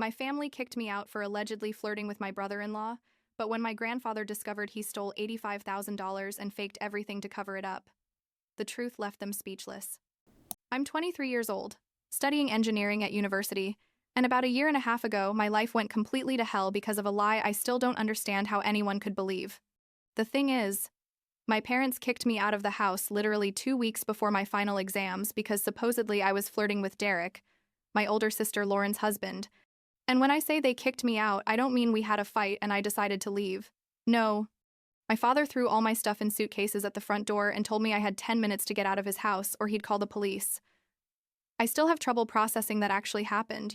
My family kicked me out for allegedly flirting with my brother-in-law, but when my grandfather discovered he stole $85,000 and faked everything to cover it up, the truth left them speechless. I'm 23 years old, studying engineering at university, and about a year and a half ago, my life went completely to hell because of a lie I still don't understand how anyone could believe. The thing is, my parents kicked me out of the house literally 2 weeks before my final exams because supposedly I was flirting with Derek, my older sister Lauren's husband. And when I say they kicked me out, I don't mean we had a fight and I decided to leave. No. My father threw all my stuff in suitcases at the front door and told me I had 10 minutes to get out of his house or he'd call the police. I still have trouble processing that actually happened,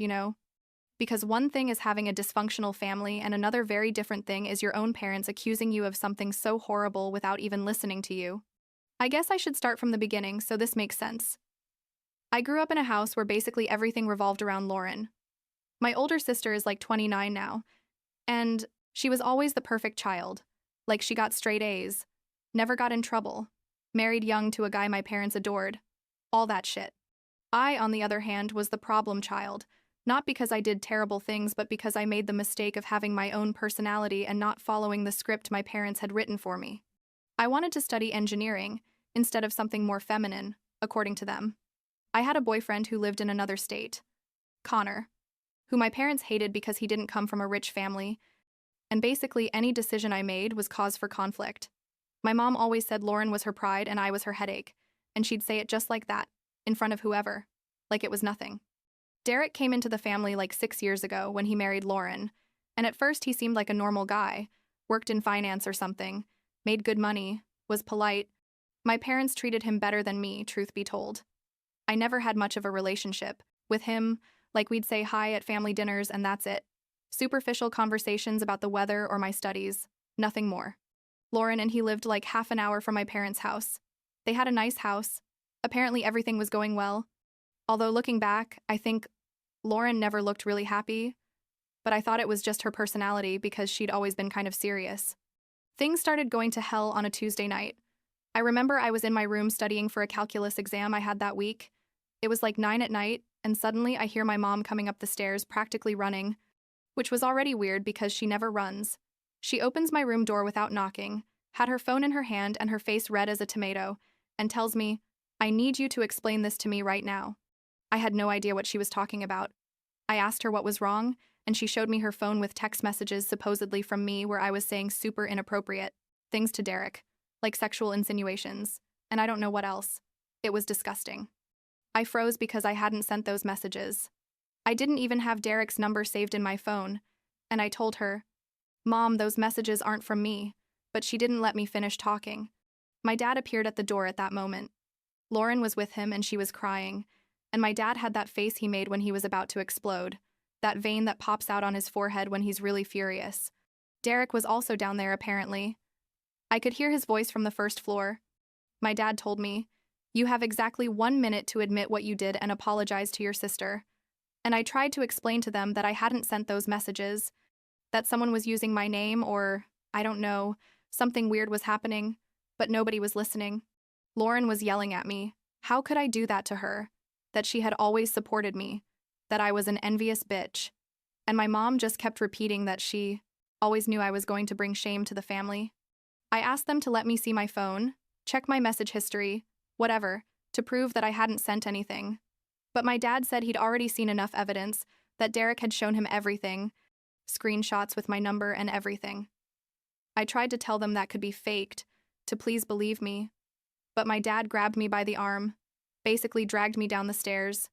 Because one thing is having a dysfunctional family and another very different thing is your own parents accusing you of something so horrible without even listening to you. I guess I should start from the beginning so this makes sense. I grew up in a house where basically everything revolved around Lauren. My older sister is like 29 now, and she was always the perfect child. Like she got straight A's, never got in trouble, married young to a guy my parents adored, all that shit. I, on the other hand, was the problem child, not because I did terrible things but because I made the mistake of having my own personality and not following the script my parents had written for me. I wanted to study engineering instead of something more feminine, according to them. I had a boyfriend who lived in another state, Connor, who my parents hated because he didn't come from a rich family, and basically any decision I made was cause for conflict. My mom always said Lauren was her pride and I was her headache, and she'd say it just like that, in front of whoever, like it was nothing. Derek came into the family like 6 years ago when he married Lauren, and at first he seemed like a normal guy, worked in finance or something, made good money, was polite. My parents treated him better than me, truth be told. I never had much of a relationship with him, like we'd say hi at family dinners and that's it. Superficial conversations about the weather or my studies, nothing more. Lauren and he lived like half an hour from my parents' house. They had a nice house. Apparently everything was going well. Although looking back, I think Lauren never looked really happy, but I thought it was just her personality because she'd always been kind of serious. Things started going to hell on a Tuesday night. I remember I was in my room studying for a calculus exam I had that week. It was like 9 at night, and suddenly I hear my mom coming up the stairs practically running, which was already weird because she never runs. She opens my room door without knocking, had her phone in her hand and her face red as a tomato, and tells me, "I need you to explain this to me right now." I had no idea what she was talking about. I asked her what was wrong, and she showed me her phone with text messages supposedly from me where I was saying super inappropriate things to Derek, like sexual insinuations, and I don't know what else. It was disgusting. I froze because I hadn't sent those messages. I didn't even have Derek's number saved in my phone, and I told her, "Mom, those messages aren't from me," but she didn't let me finish talking. My dad appeared at the door at that moment. Lauren was with him and she was crying, and my dad had that face he made when he was about to explode, that vein that pops out on his forehead when he's really furious. Derek was also down there apparently. I could hear his voice from the first floor. My dad told me, "You have exactly 1 minute to admit what you did and apologize to your sister." And I tried to explain to them that I hadn't sent those messages, that someone was using my name or, I don't know, something weird was happening, but nobody was listening. Lauren was yelling at me. How could I do that to her? That she had always supported me, that I was an envious bitch. And my mom just kept repeating that she always knew I was going to bring shame to the family. I asked them to let me see my phone, check my message history, whatever, to prove that I hadn't sent anything. But my dad said he'd already seen enough evidence, that Derek had shown him everything, screenshots with my number and everything. I tried to tell them that could be faked, to please believe me. But my dad grabbed me by the arm, basically dragged me down the stairs,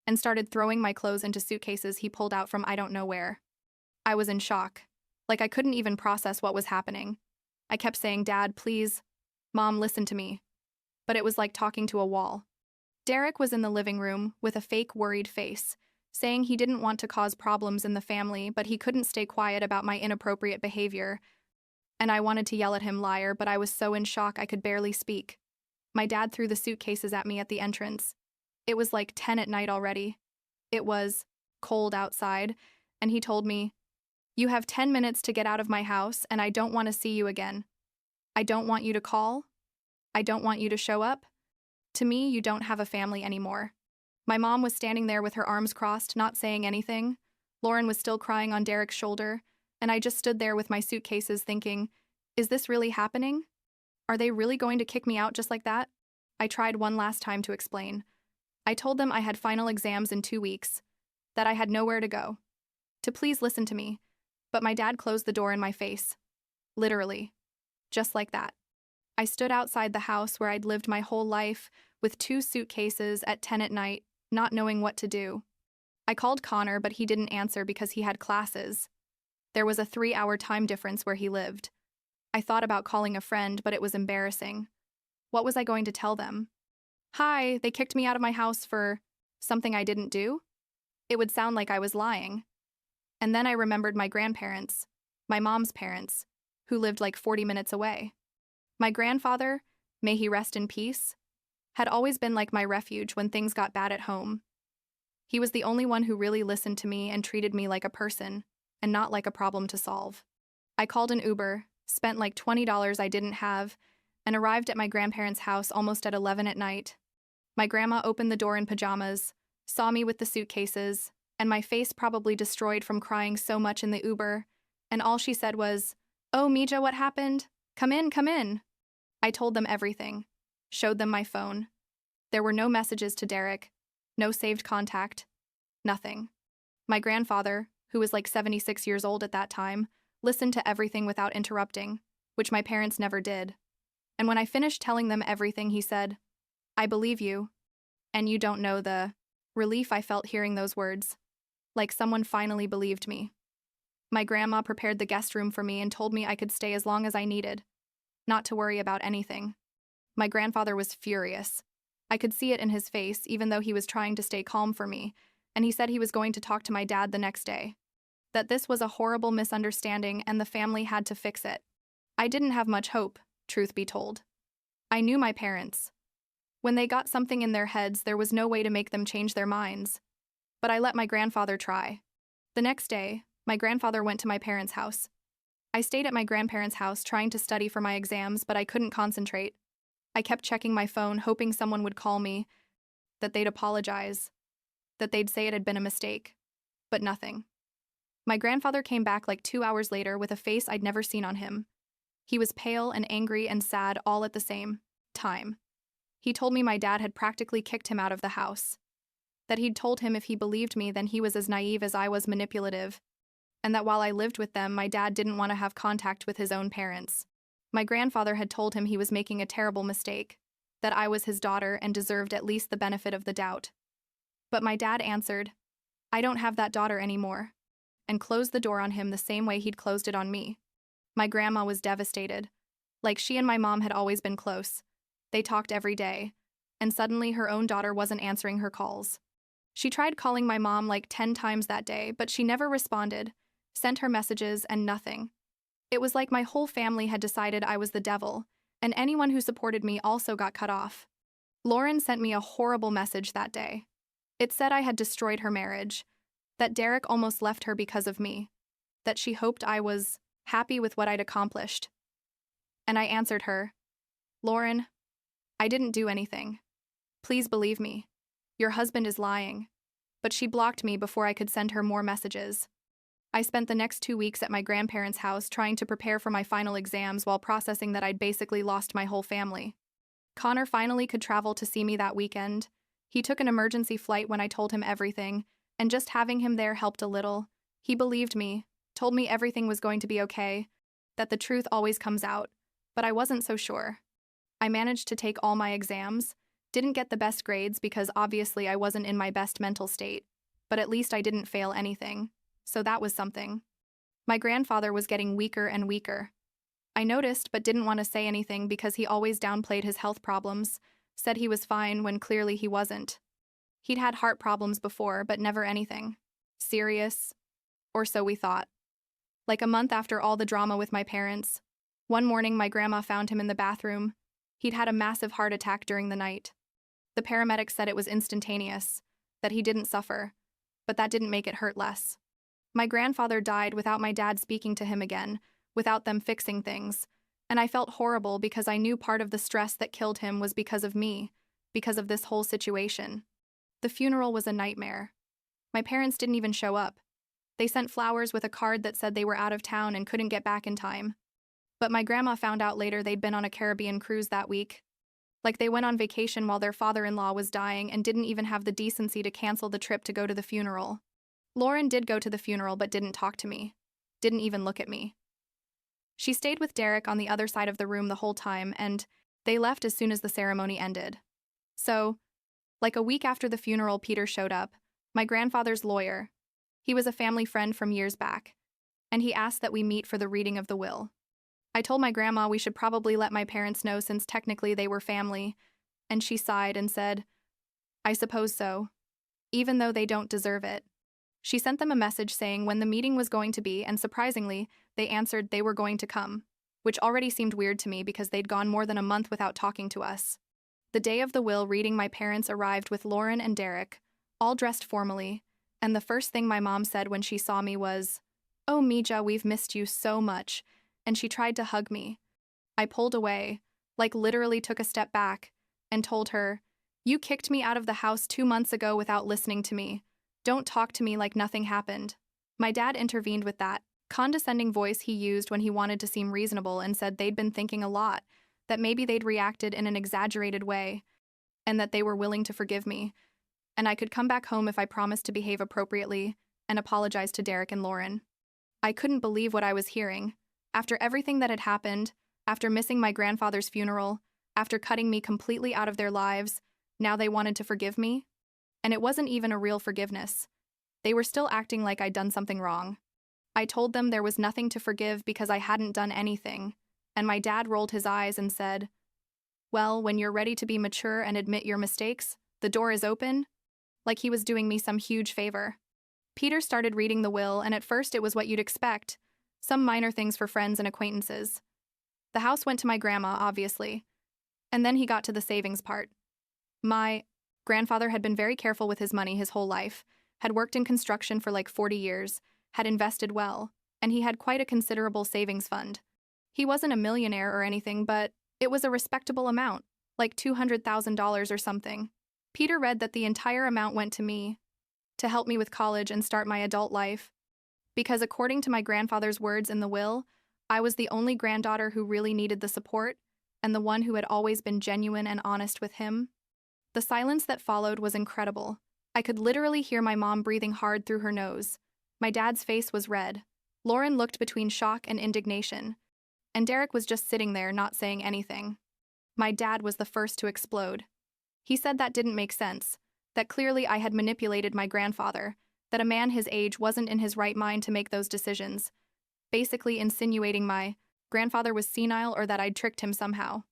and started throwing my clothes into suitcases he pulled out from I don't know where. I was in shock. Like I couldn't even process what was happening. I kept saying, "Dad, please. Mom, listen to me." But it was like talking to a wall. Derek was in the living room with a fake worried face, saying he didn't want to cause problems in the family, but he couldn't stay quiet about my inappropriate behavior. And I wanted to yell at him, liar, but I was so in shock I could barely speak. My dad threw the suitcases at me at the entrance. It was like 10 at night already. It was cold outside, and he told me, "You have 10 minutes to get out of my house, and I don't want to see you again. I don't want you to call. I don't want you to show up. To me, you don't have a family anymore." My mom was standing there with her arms crossed, not saying anything. Lauren was still crying on Derek's shoulder, and I just stood there with my suitcases thinking, is this really happening? Are they really going to kick me out just like that? I tried one last time to explain. I told them I had final exams in 2 weeks, that I had nowhere to go. To please listen to me, but my dad closed the door in my face. Literally. Just like that. I stood outside the house where I'd lived my whole life, with 2 suitcases at 10 at night, not knowing what to do. I called Connor, but he didn't answer because he had classes. There was a 3-hour time difference where he lived. I thought about calling a friend, but it was embarrassing. What was I going to tell them? Hi, they kicked me out of my house for something I didn't do? It would sound like I was lying. And then I remembered my grandparents, my mom's parents, who lived like 40 minutes away. My grandfather, may he rest in peace, had always been like my refuge when things got bad at home. He was the only one who really listened to me and treated me like a person, and not like a problem to solve. I called an Uber, spent like $20 I didn't have, and arrived at my grandparents' house almost at 11 at night. My grandma opened the door in pajamas, saw me with the suitcases, and my face probably destroyed from crying so much in the Uber, and all she said was, "Oh, Mija, what happened? Come in, come in." I told them everything, showed them my phone. There were no messages to Derek, no saved contact, nothing. My grandfather, who was like 76 years old at that time, listened to everything without interrupting, which my parents never did. And when I finished telling them everything, he said, "I believe you." And you don't know the relief I felt hearing those words. Like someone finally believed me. My grandma prepared the guest room for me and told me I could stay as long as I needed, not to worry about anything. My grandfather was furious. I could see it in his face, even though he was trying to stay calm for me, and he said he was going to talk to my dad the next day. That this was a horrible misunderstanding and the family had to fix it. I didn't have much hope, truth be told. I knew my parents. When they got something in their heads, there was no way to make them change their minds. But I let my grandfather try. The next day, my grandfather went to my parents' house. I stayed at my grandparents' house trying to study for my exams, but I couldn't concentrate. I kept checking my phone, hoping someone would call me, that they'd apologize, that they'd say it had been a mistake. But nothing. My grandfather came back like 2 hours later with a face I'd never seen on him. He was pale and angry and sad all at the same time. He told me my dad had practically kicked him out of the house. That he'd told him if he believed me, then he was as naive as I was manipulative. And that while I lived with them, my dad didn't want to have contact with his own parents. My grandfather had told him he was making a terrible mistake, that I was his daughter and deserved at least the benefit of the doubt. But my dad answered, "I don't have that daughter anymore," and closed the door on him the same way he'd closed it on me. My grandma was devastated. Like she and my mom had always been close. They talked every day, and suddenly her own daughter wasn't answering her calls. She tried calling my mom like 10 times that day, but she never responded, sent her messages, and nothing. It was like my whole family had decided I was the devil, and anyone who supported me also got cut off. Lauren sent me a horrible message that day. It said I had destroyed her marriage, that Derek almost left her because of me, that she hoped I was happy with what I'd accomplished. And I answered her, "Lauren, I didn't do anything. Please believe me. Your husband is lying." But she blocked me before I could send her more messages. I spent the next 2 weeks at my grandparents' house trying to prepare for my final exams while processing that I'd basically lost my whole family. Connor finally could travel to see me that weekend. He took an emergency flight when I told him everything, and just having him there helped a little. He believed me, told me everything was going to be okay, that the truth always comes out, but I wasn't so sure. I managed to take all my exams, didn't get the best grades because obviously I wasn't in my best mental state, but at least I didn't fail anything, so that was something. My grandfather was getting weaker and weaker. I noticed but didn't want to say anything because he always downplayed his health problems, said he was fine when clearly he wasn't. He'd had heart problems before, but never anything serious, or so we thought. Like a month after all the drama with my parents, one morning my grandma found him in the bathroom. He'd had a massive heart attack during the night. The paramedics said it was instantaneous, that he didn't suffer, but that didn't make it hurt less. My grandfather died without my dad speaking to him again, without them fixing things, and I felt horrible because I knew part of the stress that killed him was because of me, because of this whole situation. The funeral was a nightmare. My parents didn't even show up. They sent flowers with a card that said they were out of town and couldn't get back in time. But my grandma found out later they'd been on a Caribbean cruise that week. Like they went on vacation while their father-in-law was dying and didn't even have the decency to cancel the trip to go to the funeral. Lauren did go to the funeral but didn't talk to me. Didn't even look at me. She stayed with Derek on the other side of the room the whole time, and they left as soon as the ceremony ended. So, like a week after the funeral, Peter showed up, my grandfather's lawyer. He was a family friend from years back, and he asked that we meet for the reading of the will. I told my grandma we should probably let my parents know since technically they were family, and she sighed and said, "I suppose so, even though they don't deserve it." She sent them a message saying when the meeting was going to be, and surprisingly, they answered they were going to come, which already seemed weird to me because they'd gone more than a month without talking to us. The day of the will reading, my parents arrived with Lauren and Derek, all dressed formally, and the first thing my mom said when she saw me was, "Oh, Mija, we've missed you so much," and she tried to hug me. I pulled away, like literally took a step back, and told her, "You kicked me out of the house 2 months ago without listening to me. Don't talk to me like nothing happened." My dad intervened with that condescending voice he used when he wanted to seem reasonable and said they'd been thinking a lot, that maybe they'd reacted in an exaggerated way, and that they were willing to forgive me, and I could come back home if I promised to behave appropriately and apologize to Derek and Lauren. I couldn't believe what I was hearing. After everything that had happened, after missing my grandfather's funeral, after cutting me completely out of their lives, now they wanted to forgive me? And it wasn't even a real forgiveness. They were still acting like I'd done something wrong. I told them there was nothing to forgive because I hadn't done anything, and my dad rolled his eyes and said, "Well, when you're ready to be mature and admit your mistakes, the door is open," like he was doing me some huge favor. Peter started reading the will, and at first it was what you'd expect, some minor things for friends and acquaintances. The house went to my grandma, obviously, and then he got to the savings part. My grandfather had been very careful with his money his whole life, had worked in construction for like 40 years, had invested well, and he had quite a considerable savings fund. He wasn't a millionaire or anything, but it was a respectable amount, like $200,000 or something. Peter read that the entire amount went to me, to help me with college and start my adult life, because according to my grandfather's words in the will, I was the only granddaughter who really needed the support, and the one who had always been genuine and honest with him. The silence that followed was incredible. I could literally hear my mom breathing hard through her nose. My dad's face was red. Lauren looked between shock and indignation, and Derek was just sitting there not saying anything. My dad was the first to explode. He said that didn't make sense, that clearly I had manipulated my grandfather, that a man his age wasn't in his right mind to make those decisions, basically insinuating my grandfather was senile or that I'd tricked him somehow.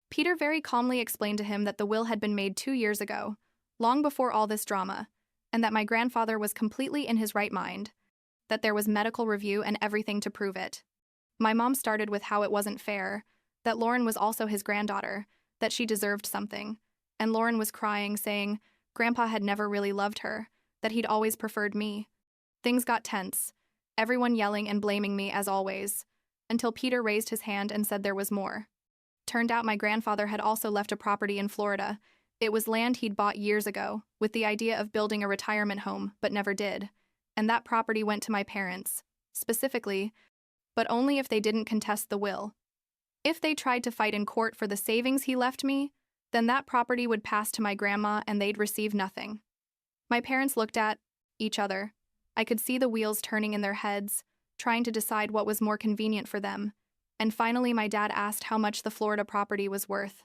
Peter very calmly explained to him that the will had been made 2 years ago, long before all this drama, and that my grandfather was completely in his right mind, that there was medical review and everything to prove it. My mom started with how it wasn't fair, that Lauren was also his granddaughter, that she deserved something, and Lauren was crying, saying Grandpa had never really loved her, that he'd always preferred me. Things got tense, everyone yelling and blaming me as always, until Peter raised his hand and said there was more. Turned out my grandfather had also left a property in Florida. It was land he'd bought years ago, with the idea of building a retirement home, but never did. And that property went to my parents, specifically, but only if they didn't contest the will. If they tried to fight in court for the savings he left me, then that property would pass to my grandma and they'd receive nothing. My parents looked at each other. I could see the wheels turning in their heads, trying to decide what was more convenient for them. And finally my dad asked how much the Florida property was worth.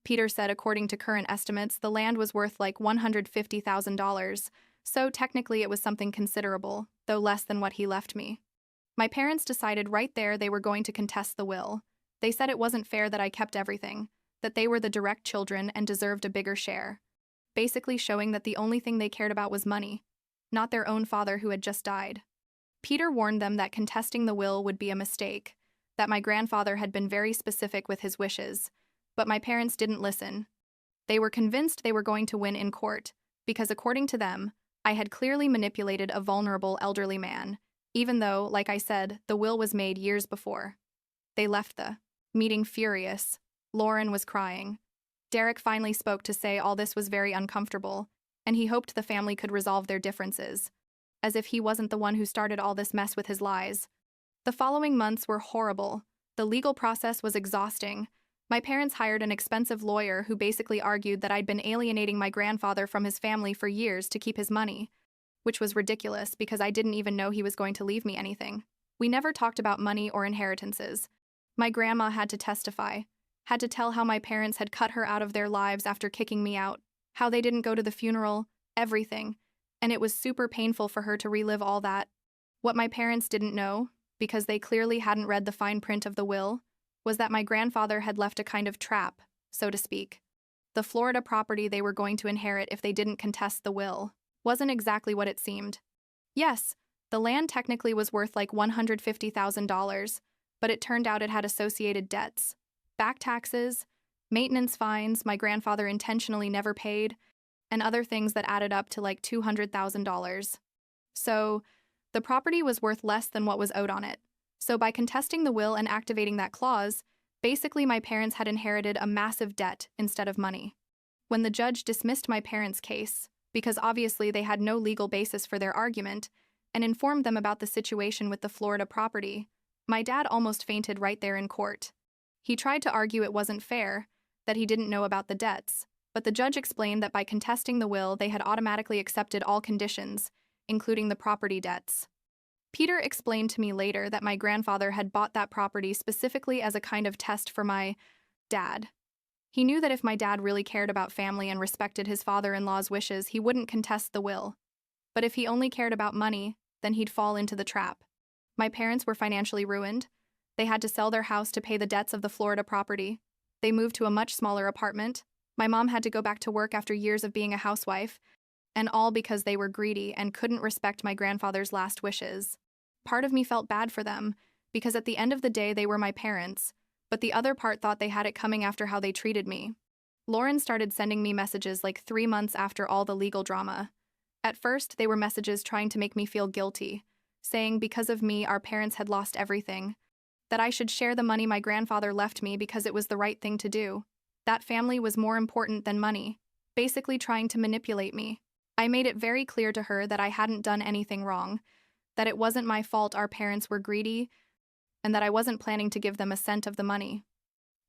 Peter said according to current estimates, the land was worth like $150,000, so technically it was something considerable, though less than what he left me. My parents decided right there they were going to contest the will. They said it wasn't fair that I kept everything, that they were the direct children and deserved a bigger share, basically showing that the only thing they cared about was money, not their own father who had just died. Peter warned them that contesting the will would be a mistake, that my grandfather had been very specific with his wishes, but my parents didn't listen. They were convinced they were going to win in court, because according to them, I had clearly manipulated a vulnerable elderly man, even though, like I said, the will was made years before. They left the meeting furious. Lauren was crying. Derek finally spoke to say all this was very uncomfortable, and he hoped the family could resolve their differences. as if he wasn't the one who started all this mess with his lies. The following months were horrible. The legal process was exhausting. My parents hired an expensive lawyer who basically argued that I'd been alienating my grandfather from his family for years to keep his money, which was ridiculous because I didn't even know he was going to leave me anything. We never talked about money or inheritances. My grandma had to testify, had to tell how my parents had cut her out of their lives after kicking me out, how they didn't go to the funeral, everything. And it was super painful for her to relive all that. What my parents didn't know, because they clearly hadn't read the fine print of the will, was that my grandfather had left a kind of trap, so to speak. The Florida property they were going to inherit if they didn't contest the will wasn't exactly what it seemed. Yes, the land technically was worth like $150,000, but it turned out it had associated debts, back taxes, maintenance fines my grandfather intentionally never paid, and other things that added up to like $200,000. So, the property was worth less than what was owed on it. So by contesting the will and activating that clause, basically my parents had inherited a massive debt instead of money. When the judge dismissed my parents' case, because obviously they had no legal basis for their argument, and informed them about the situation with the Florida property, my dad almost fainted right there in court. He tried to argue it wasn't fair, that he didn't know about the debts, but the judge explained that by contesting the will they had automatically accepted all conditions, including the property debts. Peter explained to me later that my grandfather had bought that property specifically as a kind of test for my dad. He knew that if my dad really cared about family and respected his father-in-law's wishes, he wouldn't contest the will. But if he only cared about money, then he'd fall into the trap. My parents were financially ruined. They had to sell their house to pay the debts of the Florida property. They moved to a much smaller apartment. My mom had to go back to work after years of being a housewife, and all because they were greedy and couldn't respect my grandfather's last wishes. Part of me felt bad for them, because at the end of the day they were my parents, but the other part thought they had it coming after how they treated me. Lauren started sending me messages like 3 months after all the legal drama. At first, they were messages trying to make me feel guilty, saying because of me our parents had lost everything, that I should share the money my grandfather left me because it was the right thing to do. That family was more important than money, basically trying to manipulate me. I made it very clear to her that I hadn't done anything wrong, that it wasn't my fault our parents were greedy, and that I wasn't planning to give them a cent of the money.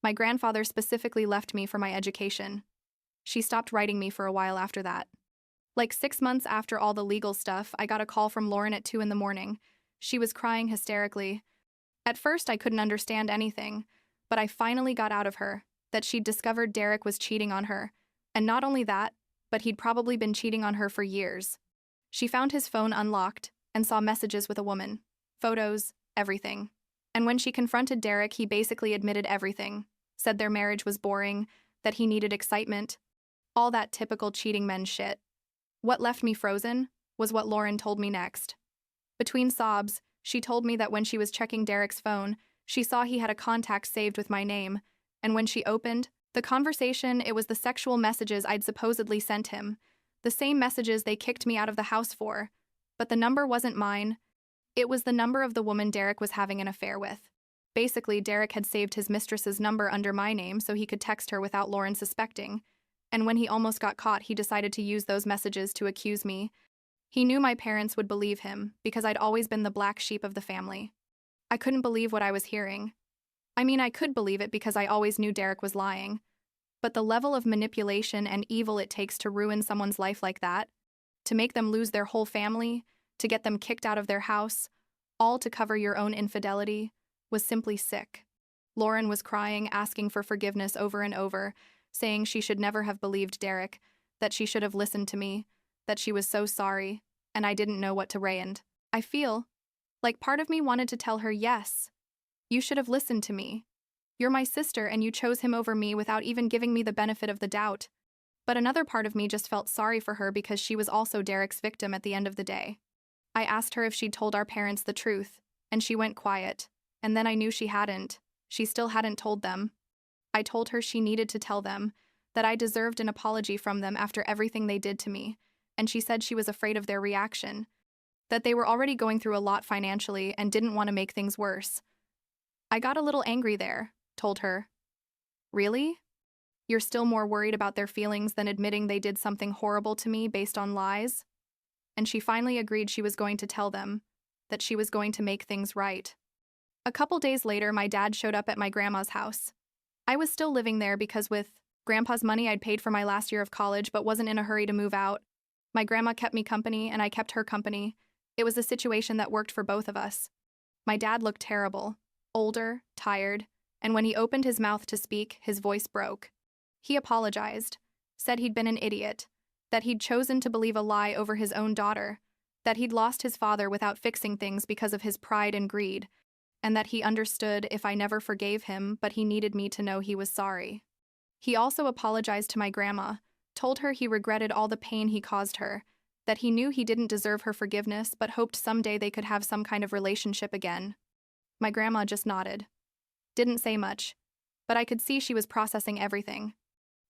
My grandfather specifically left me for my education. She stopped writing me for a while after that. Like 6 months after all the legal stuff, I got a call from Lauren at 2 in the morning. She was crying hysterically. At first, I couldn't understand anything, but I finally got out of her that she'd discovered Derek was cheating on her, and not only that, but he'd probably been cheating on her for years. She found his phone unlocked and saw messages with a woman, photos, everything. And when she confronted Derek, he basically admitted everything, said their marriage was boring, that he needed excitement, all that typical cheating men shit. What left me frozen was what Lauren told me next. Between sobs, she told me that when she was checking Derek's phone, she saw he had a contact saved with my name, and when she opened the conversation, it was the sexual messages I'd supposedly sent him, the same messages they kicked me out of the house for. But the number wasn't mine. It was the number of the woman Derek was having an affair with. Basically, Derek had saved his mistress's number under my name so he could text her without Lauren suspecting. And when he almost got caught, he decided to use those messages to accuse me. He knew my parents would believe him because I'd always been the black sheep of the family. I couldn't believe what I was hearing. I mean, I could believe it because I always knew Derek was lying. But the level of manipulation and evil it takes to ruin someone's life like that, to make them lose their whole family, to get them kicked out of their house, all to cover your own infidelity, was simply sick. Lauren was crying, asking for forgiveness over and over, saying she should never have believed Derek, that she should have listened to me, that she was so sorry, and I didn't know what to say. And I feel like part of me wanted to tell her, yes, you should have listened to me. You're my sister and you chose him over me without even giving me the benefit of the doubt. But another part of me just felt sorry for her because she was also Derek's victim at the end of the day. I asked her if she'd told our parents the truth, and she went quiet, and then I knew she hadn't. She still hadn't told them. I told her she needed to tell them, that I deserved an apology from them after everything they did to me, and she said she was afraid of their reaction, that they were already going through a lot financially and didn't want to make things worse. I got a little angry there, told her. Really? You're still more worried about their feelings than admitting they did something horrible to me based on lies? and she finally agreed she was going to tell them, that she was going to make things right. A couple days later, my dad showed up at my grandma's house. I was still living there because with Grandpa's money I'd paid for my last year of college but wasn't in a hurry to move out. My grandma kept me company and I kept her company. It was a situation that worked for both of us. My dad looked terrible, older, tired, and when he opened his mouth to speak, his voice broke. He apologized, said he'd been an idiot, that he'd chosen to believe a lie over his own daughter, that he'd lost his father without fixing things because of his pride and greed, and that he understood if I never forgave him, but he needed me to know he was sorry. He also apologized to my grandma, told her he regretted all the pain he caused her, that he knew he didn't deserve her forgiveness but hoped someday they could have some kind of relationship again. My grandma just nodded. Didn't say much, but I could see she was processing everything.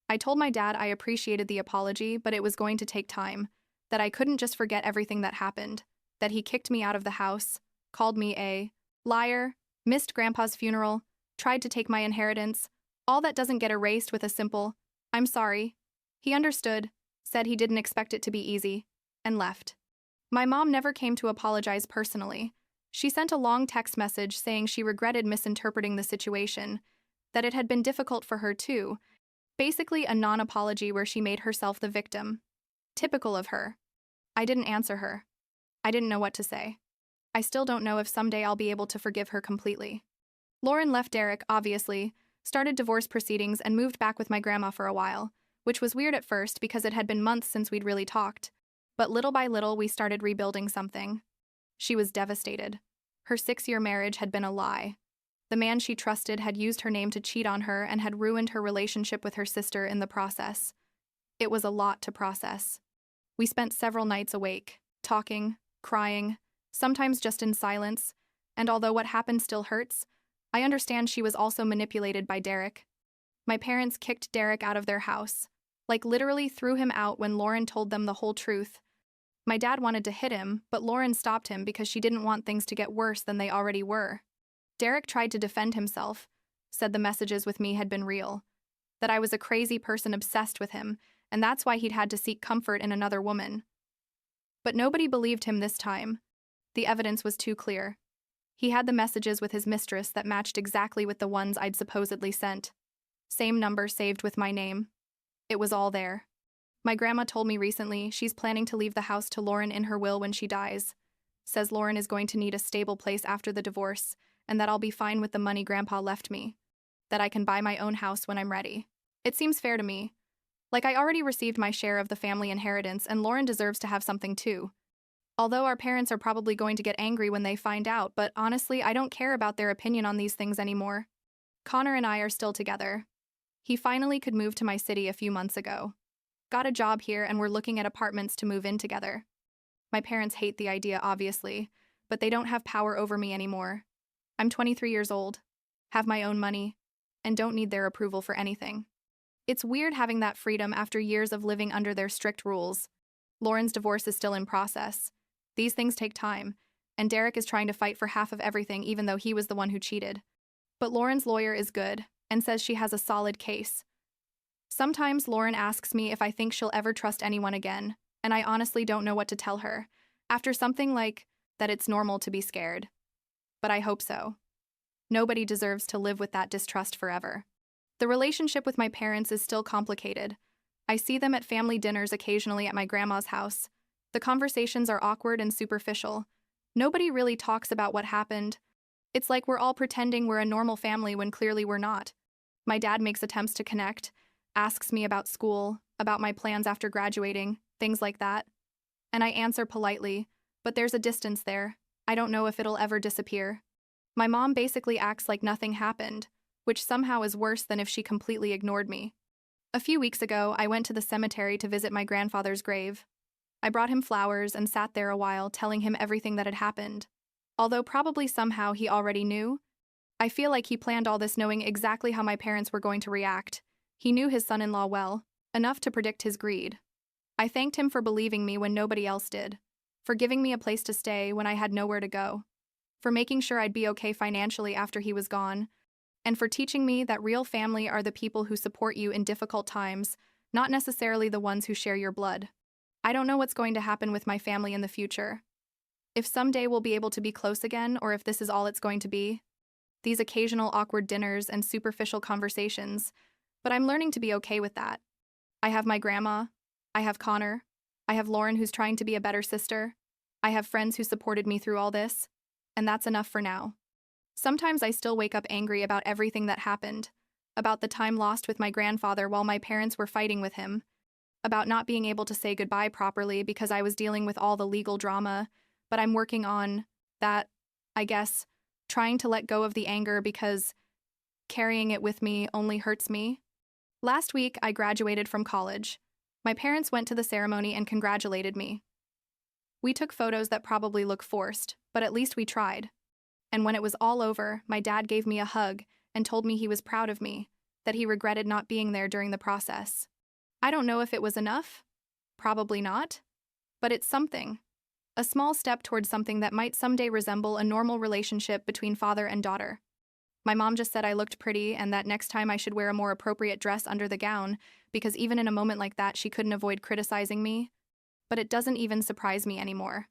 I told my dad I appreciated the apology, but it was going to take time, that I couldn't just forget everything that happened, that he kicked me out of the house, called me a liar, missed Grandpa's funeral, tried to take my inheritance, all that doesn't get erased with a simple, "I'm sorry." He understood, said he didn't expect it to be easy, and left. My mom never came to apologize personally. She sent a long text message saying she regretted misinterpreting the situation, that it had been difficult for her too, basically a non-apology where she made herself the victim. Typical of her. I didn't answer her. I didn't know what to say. I still don't know if someday I'll be able to forgive her completely. Lauren left Derek, obviously, started divorce proceedings and moved back with my grandma for a while, which was weird at first because it had been months since we'd really talked. But little by little, we started rebuilding something. She was devastated. Her 6-year marriage had been a lie. The man she trusted had used her name to cheat on her and had ruined her relationship with her sister in the process. It was a lot to process. We spent several nights awake, talking, crying, sometimes just in silence, and although what happened still hurts, I understand she was also manipulated by Derek. My parents kicked Derek out of their house, like literally threw him out when Lauren told them the whole truth. My dad wanted to hit him, but Lauren stopped him because she didn't want things to get worse than they already were. Derek tried to defend himself, said the messages with me had been real, that I was a crazy person obsessed with him, and that's why he'd had to seek comfort in another woman. But nobody believed him this time. The evidence was too clear. He had the messages with his mistress that matched exactly with the ones I'd supposedly sent. Same number saved with my name. It was all there. My grandma told me recently she's planning to leave the house to Lauren in her will when she dies. Says Lauren is going to need a stable place after the divorce, and that I'll be fine with the money Grandpa left me. That I can buy my own house when I'm ready. It seems fair to me. Like I already received my share of the family inheritance and Lauren deserves to have something too. Although our parents are probably going to get angry when they find out, but honestly, I don't care about their opinion on these things anymore. Connor and I are still together. He finally could move to my city a few months ago. Got a job here and we're looking at apartments to move in together. My parents hate the idea, obviously, but they don't have power over me anymore. I'm 23 years old, have my own money, and don't need their approval for anything. It's weird having that freedom after years of living under their strict rules. Lauren's divorce is still in process. These things take time, and Derek is trying to fight for half of everything even though he was the one who cheated. But Lauren's lawyer is good and says she has a solid case. Sometimes Lauren asks me if I think she'll ever trust anyone again, and I honestly don't know what to tell her, after something like that it's normal to be scared. But I hope so. Nobody deserves to live with that distrust forever. The relationship with my parents is still complicated. I see them at family dinners occasionally at my grandma's house. The conversations are awkward and superficial. Nobody really talks about what happened. It's like we're all pretending we're a normal family when clearly we're not. My dad makes attempts to connect, asks me about school, about my plans after graduating, things like that. And I answer politely, but there's a distance there. I don't know if it'll ever disappear. My mom basically acts like nothing happened, which somehow is worse than if she completely ignored me. A few weeks ago, I went to the cemetery to visit my grandfather's grave. I brought him flowers and sat there a while telling him everything that had happened. Although probably somehow he already knew, I feel like he planned all this knowing exactly how my parents were going to react. He knew his son-in-law well, enough to predict his greed. I thanked him for believing me when nobody else did, for giving me a place to stay when I had nowhere to go, for making sure I'd be okay financially after he was gone, and for teaching me that real family are the people who support you in difficult times, not necessarily the ones who share your blood. I don't know what's going to happen with my family in the future. If someday we'll be able to be close again, or if this is all it's going to be. These occasional awkward dinners and superficial conversations, but I'm learning to be okay with that. I have my grandma. I have Connor. I have Lauren, who's trying to be a better sister. I have friends who supported me through all this, and that's enough for now. Sometimes I still wake up angry about everything that happened, about the time lost with my grandfather while my parents were fighting with him, about not being able to say goodbye properly because I was dealing with all the legal drama, but I'm working on that, I guess, trying to let go of the anger because carrying it with me only hurts me. Last week, I graduated from college. My parents went to the ceremony and congratulated me. We took photos that probably look forced, but at least we tried. And when it was all over, my dad gave me a hug and told me he was proud of me, that he regretted not being there during the process. I don't know if it was enough. Probably not. But it's something. A small step towards something that might someday resemble a normal relationship between father and daughter. My mom just said I looked pretty and that next time I should wear a more appropriate dress under the gown, because even in a moment like that she couldn't avoid criticizing me. But it doesn't even surprise me anymore.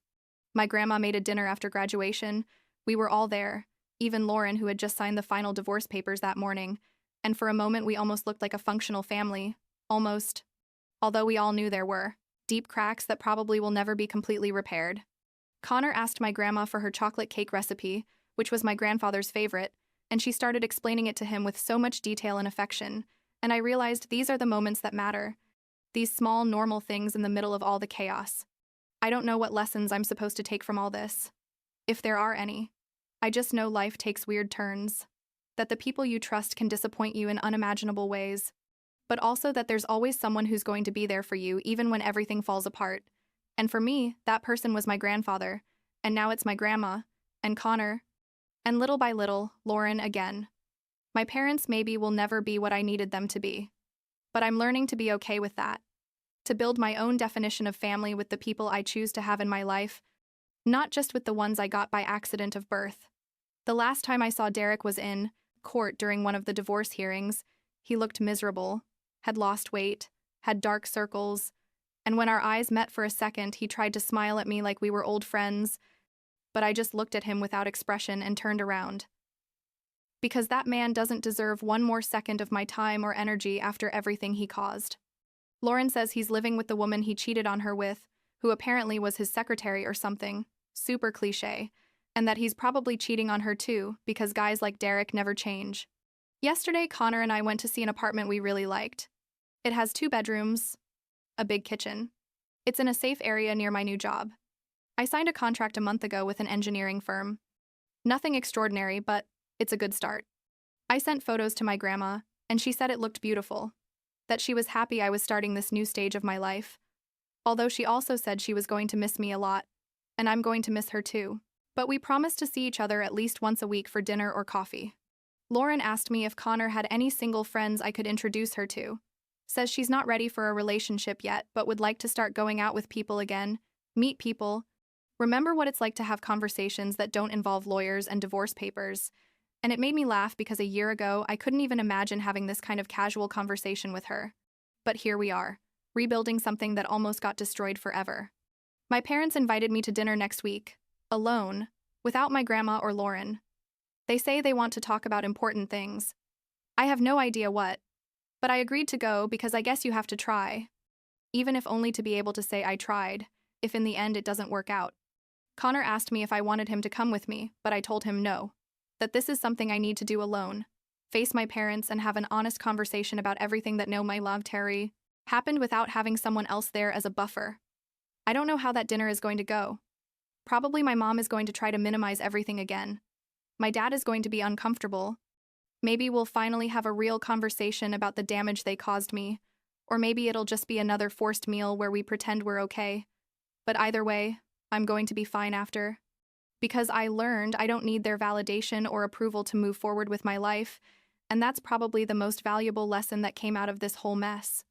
My grandma made a dinner after graduation. We were all there, even Lauren, who had just signed the final divorce papers that morning, and for a moment we almost looked like a functional family. Almost. Although we all knew there were deep cracks that probably will never be completely repaired. Connor asked my grandma for her chocolate cake recipe, which was my grandfather's favorite, and she started explaining it to him with so much detail and affection, and I realized these are the moments that matter. These small, normal things in the middle of all the chaos. I don't know what lessons I'm supposed to take from all this. If there are any. I just know life takes weird turns. That the people you trust can disappoint you in unimaginable ways. But also that there's always someone who's going to be there for you even when everything falls apart. And for me, that person was my grandfather, and now it's my grandma, and Connor, and little by little, Lauren again. My parents maybe will never be what I needed them to be. But I'm learning to be okay with that. To build my own definition of family with the people I choose to have in my life, not just with the ones I got by accident of birth. The last time I saw Derek was in court during one of the divorce hearings. He looked miserable, had lost weight, had dark circles, and when our eyes met for a second, he tried to smile at me like we were old friends, but I just looked at him without expression and turned around. Because that man doesn't deserve one more second of my time or energy after everything he caused. Lauren says he's living with the woman he cheated on her with, who apparently was his secretary or something, super cliche, and that he's probably cheating on her too, because guys like Derek never change. Yesterday, Connor and I went to see an apartment we really liked. It has 2 bedrooms, a big kitchen. It's in a safe area near my new job. I signed a contract a month ago with an engineering firm. Nothing extraordinary, but it's a good start. I sent photos to my grandma, and she said it looked beautiful, that she was happy I was starting this new stage of my life. Although she also said she was going to miss me a lot, and I'm going to miss her too. But we promised to see each other at least once a week for dinner or coffee. Lauren asked me if Connor had any single friends I could introduce her to. Says she's not ready for a relationship yet, but would like to start going out with people again, meet people, remember what it's like to have conversations that don't involve lawyers and divorce papers. And it made me laugh because a year ago, I couldn't even imagine having this kind of casual conversation with her. But here we are, rebuilding something that almost got destroyed forever. My parents invited me to dinner next week, alone, without my grandma or Lauren. They say they want to talk about important things. I have no idea what, but I agreed to go because I guess you have to try. Even if only to be able to say I tried, if in the end it doesn't work out. Connor asked me if I wanted him to come with me, but I told him no. That this is something I need to do alone. Face my parents and have an honest conversation about everything that my love Terry happened without having someone else there as a buffer. I don't know how that dinner is going to go. Probably my mom is going to try to minimize everything again. My dad is going to be uncomfortable. Maybe we'll finally have a real conversation about the damage they caused me, or maybe it'll just be another forced meal where we pretend we're okay. But either way, I'm going to be fine after. Because I learned I don't need their validation or approval to move forward with my life, and that's probably the most valuable lesson that came out of this whole mess.